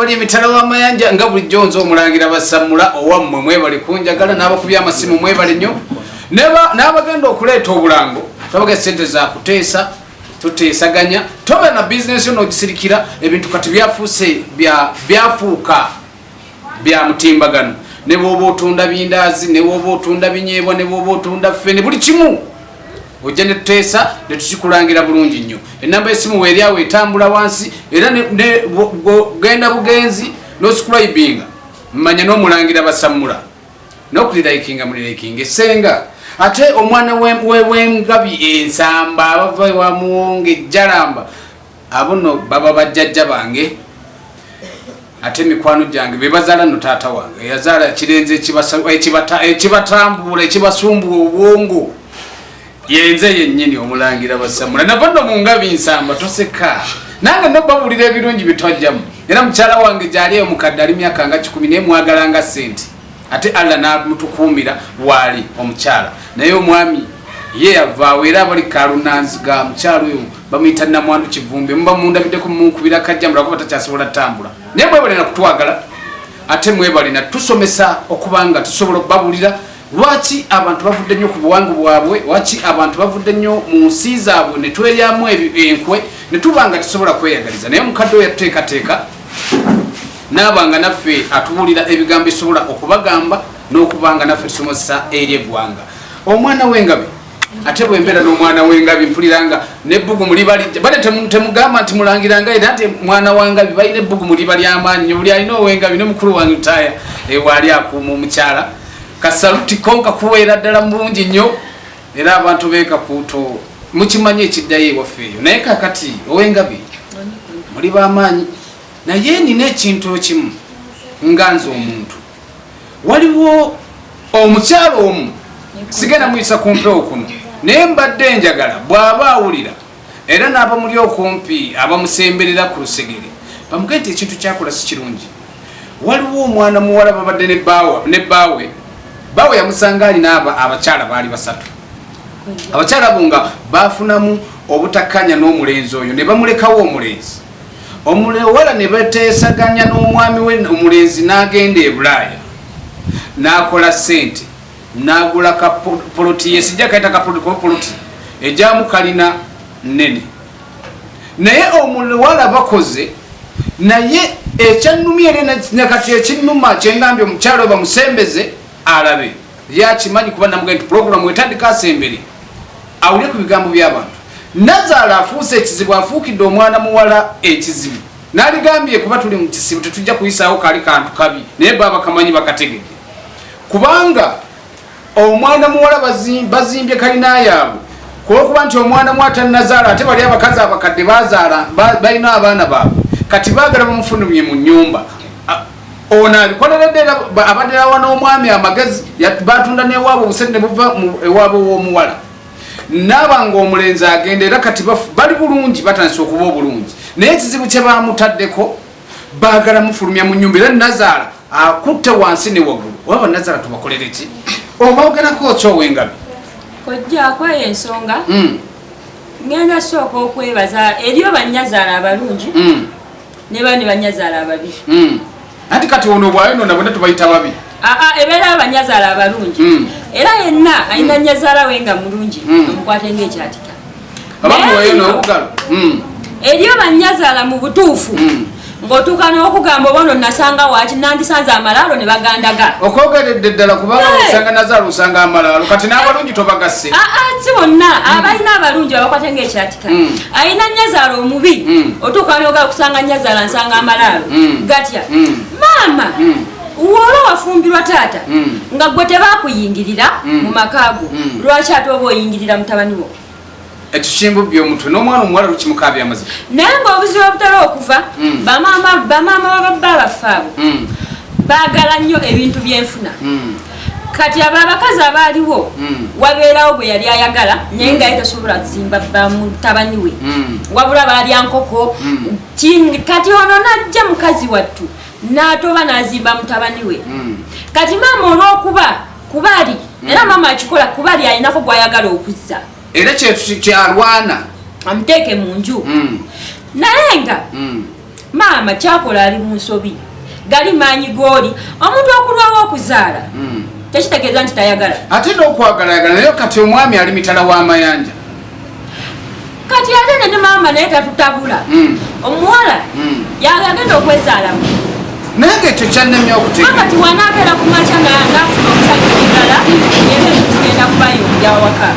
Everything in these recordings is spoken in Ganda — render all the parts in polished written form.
abali emitala w'amayanja nga bulijjo nze omulangira basamula owammwe mwebali kunjagala n'abakubya amasimu mwebali nnyo n'abagenda okuleeta obulango twabaga sente za kuteesa tuteesaganya toba na bizinesi n'ogisirikira ebintu kati byafuuka bya mutimbagano ne bw'oba otunda bindaazi ne bw'oba otunda binyeebwa ne bw'oba otunda ffene buli kimu ojja ne tuteesa ne tukikulangira bulungi nnyo ennamba y'essimu weeryawo etambula wansi era genda bugenzi n'oscribinga mmanya n'omulangira basamula n'okulirayikinga mulirayikinga essenga ate omwana w'engabi ensamba abava ewa muwonge ejjalamba abo nno baba bajjajja bange ate mikwano gyange bebazaala no taata wange yazaala kirenze ekibatambula ekibasumbula obwongo yenze yennyini omulangira basamula nava nno mu ngabi nsamba toseka nange no babulira ebirungi bitwajjamu era mukyala wange gyali eyo mukadde ali myaka nga 10 naye mwagalanga sente ate Allah n'amutukuumira waali omukyala naye omwami ye yavaawo era abali kalunanziga mukyalo oyo bamuyita namwandu kivumbe muba mundabiddeko munkubira kajjambula kuba takyasobola ttambula naye mwebale na kutwagala ate mwebale na tusomesa okubanga tusobola okubabulira lwaki abantu bavudde nnyo ku buwangu bwabwe lwaki abantu bavudde nnyo mu nsi zaabwe ne tweryamu enkwe ne tubanga tusobola kweyagaliza naye omukadde oyo yatuteekateeka n'abanga naffe atubulira ebigambo esobola okubagamba n'okubanga naffe tusomesa eri eggwanga omwana w'engabi ate bwembeera n'omwana w'engabi mpuliranga nebbugumu libalijja bale temugamba nti mulangiranga era nti mwana wangabi balina ebbugumu liba ly'amaanyi buli alina ow'engabi ne mukulu wange utaaya ewaali akuuma omukyala kasaluti konka kuweera ddala mulungi nnyo era abantu beekakuuto mukimanyi ekiddayo ewaffe eyo naye kakati ow'engabi muli b'amaanyi naye nina ekintu ekimu nga nze omuntu waliwo omukyalo omu sigenda muyisa kumpewo kuno naye mbadde njagala bw'aba awulira era n'abamuli okumpi abamusemberera ku lusegere bamugete ekintu kyakola si kirungi waliwo omwana muwala babadde ne bbaawe yamusanga alina abakyala baali 3 abakyala abo nga baafunamu obutakkanya n'omulenzi oyo ne bamulekawo omulenzi omuwala ne bateesaganya n'omwami we omulenzi n'agenda e Bulaaya n'akola ssente n'agula kapoloti yesijja kaita kapoloti ejjamu kalina nnene naye omuwala bakoze naye ekyannumya era nakati ekinnuma kyengambye omukyalo bamusembeze alabe yakimanyi kuba namugenda nti pulogulamu etandika asembere awulire ku bigambo by'abantu Nazaala afuuse ekizibu afuukidde omwana muwala ekizibu n'aligambye kuba tuli mu kisibu tetujja kuyisaawo kali kantu kabi naye baba kamanyi bakategedde kubanga omwana muwala bazimbye kalina yaabwe kuba nti omwana mwata Nazaala ate bali abakazi abakadde bazaala balina abaana baabwe kati baagala bamufulumye mu nnyumba ono abikoleredde abadde awa n'omwami amagezi batunda n'ewaabwe obusente buva ewaabwe w'omuwala nabanga omulenzi agenda era kati bali bulungi batandise okuba obulungi naye ekizibu kye bamutaddeko baagala mufulumya mu nnyumba era Nazaala akutte wansi ne waggulu waba Nazaala tubakolere ki oba ogerako okyow'engabi kojjaako ensonga ngenda sooka okwebaza eri Banyazaala abalungi ne bane Banyazaala ababi anti kati ono bwayonona bonna tubayita babi ebeera Banyazaala abalungi era yenna alina Nyazaala we nga mulungi omukwate ng'ekyatika eriyo Banyazaala mu butuufu ng'otuuka n'okugamba obono nasanga waaki nandisanze amalaalo ne bagandaga okwogeredde ddala kubanga osanga Nazaala osanga amalaalo kati n'abalungi tobagasse si bonna abalina abalungi babakwate ng'ekyatika alina Nyazaala omubi otuuka n'ogala kusanga Nyazaala nsanga amalaalo gatya maama uwola wafumbirwa taata nga gwe tebakuyingirira mu makaago lwaki ate oba oyingirira mutabani wo ekishimbo by'omutwe n'omwana omuwala lukimukabya amazima naye ng'obuzibu obutali okuva bamaama bababba baffe abo baagala nnyo ebintu byenfuna kati abo abakazi abaaliwo wabeerawo gwe yali ayagala naye nga ye tasobola kuzimba mutabani we wabula baalya nkoko kati ono najja mukazi wattu n'atoba n'azimba mutabani we kati maama olw'okuba kubali era maama akikola kubali alinako gw'ayagala okuzza era kyalwana amuteeke mu nju naye nga maama kyakola ali mu nsobi gali maanyi g'oli omuntu okulwawo okuzaala tekitegeeza nti tayagala ate n'okwagalagala naye kati omwami ali mitala w'amayanja kati ate ne maama naye tatutabula omuwala yagagenda okwezaalamu nange ekyo kyannemye okutegeera kati wanaagera ku makya nafuna omusajja omulala era tugenda kubayonja waka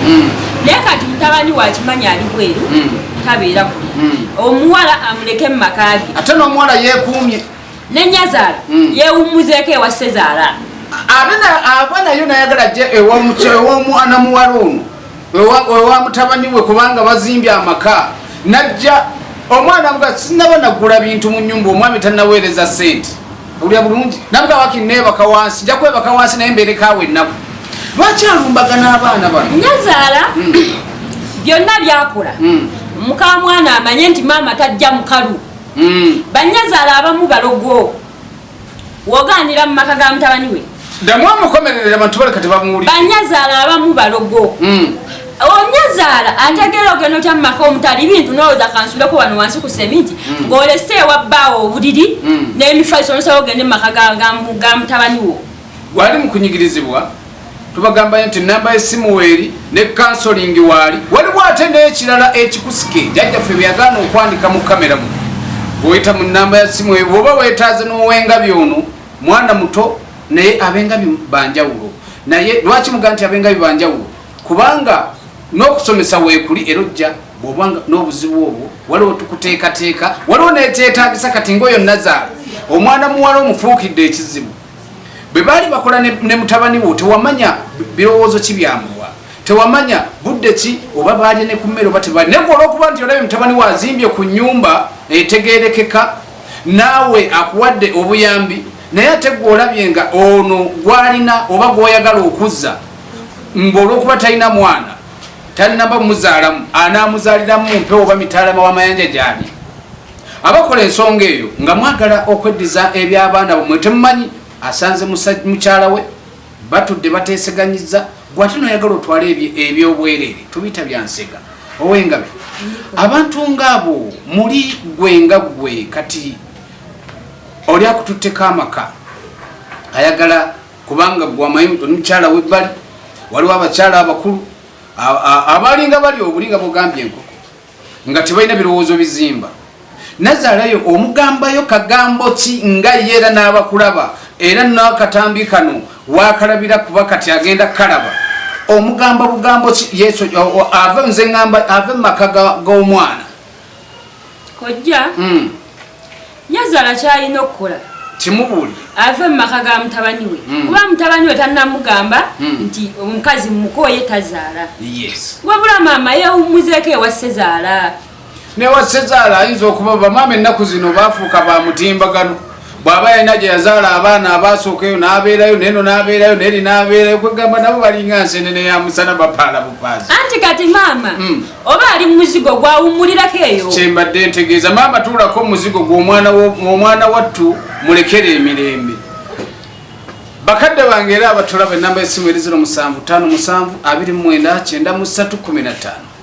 naye kati mutabani wakimanya ali bweru tabeera ku omuwala amuleke mu maka ge ate n'omuwala yeekuumye nenyazaala yeewummuzeeko ewa sezaala aba nayo nayagala jje ew'omwana muwala ono ewa mutabani we kubanga bazimbye amaka najja omwana amuga sinaba nagula bintu mu nnyumba omwami tannaweereza sente olya bulungi namuga wakinneebaka wansi nja kwebaka wansi naye mbeerekawo ennaku lwaki alumbagana abaana bano nyazaala byonna byakola muka mwana amanye nti maama tajja mukalu banyazaala abamu balogo wogaanira mu maka ga mutabani we ddamu amukomerera bantu bale kati bamuwulira banyazaala abamu balogo onyazaala ategeera ogenda otya mu maka omutali bintu nolowooza kansuleko wano wansi ku seminti ng'olese ewa bbaawo obuliri n'emifaliso nosaba ogende mu maka ga mutabani wo wali mu kunyigirizibwa tubagamba nti namba y'essimu weeri ne kansolingi waali waliwo ate n'ekirala ekikusike jajjaffe byagaana okwandika mu kamera mu oyita mu namba ya ssimu weeri bw'oba weetaaze n'owengabi ono mwana muto naye abengabi banjawulo naye lwaki muga nti abengabi banjawulo kubanga n'okusomesa weekuli era ojja bw'obanga n'obuzibu obwo waliwo tukuteekateeka waliwo neekyetaagisa kati ngaoyo nazaala omwana muwala omufuukidde ekizibu bwe baali bakola ne mutabani wo tewamanya birowoozo ki byamulwa tewamanya budde ki oba baali ne ku mmere oba tebaali naye olw'okuba nti olabye mutabani we azimbye ku nnyumba etegeerekeka naawe akuwadde obuyambi naye ate gwe olabye nga ono gwalina oba gw'oyagala okuzza ng'olw'okuba talina mwana talinaba muzaalamu anaamuzaaliramu mpewo oba mitaalama w'amayanja gyali abakola ensonga eyo nga mwagala okweddiza eby'abaana bamwe temumanyi asanze mukyala we batudde bateeseganyiza gwate noyagala otwala ebyobwereere tubiyita byansega owengabe abantu ngaabo muli gwe nga gwe kati oli akututteko amaka ayagala kubanga gwamanyi omukyala webbali waliwo abakyala abakulu abalinga bali obulinga bogambye enkoko nga tebalina birowoozo bizimba nazaalayo omugambayo kagambo ki nga yeera n'abakulaba era n'akatambi kano wakalabira kuba kati agenda kalaba omugamba bugambo ki yesu ave nze ngamba ave maka g'omwana kojja nyazaala kyalina okukola kimubuulire ave mu maka ga mutabani we kuba mutabani we tannamugamba nti omukazi mumukoye tazaala wabula maama yeewummuzeeko ewa sezaala newa sezaala ayinza okuba bamaama ennaku zino baafuuka ba mutimbagano bw'aba yalina gye yazaala abaana abaasookayo n'abeerayo neno n'abeerayo neri n'abeerayo kwegamba nabo balinga nsenene ya musana bapaala bupaazi anti kati maama oba ali muzigo gwawummulirako eyo kyembadde ntegeeza maama tuulako omuzigo gw'omwana wattu mulekere emirembe bakadde bange era abatulaba enamba y'essimu eri 0757 29 93 15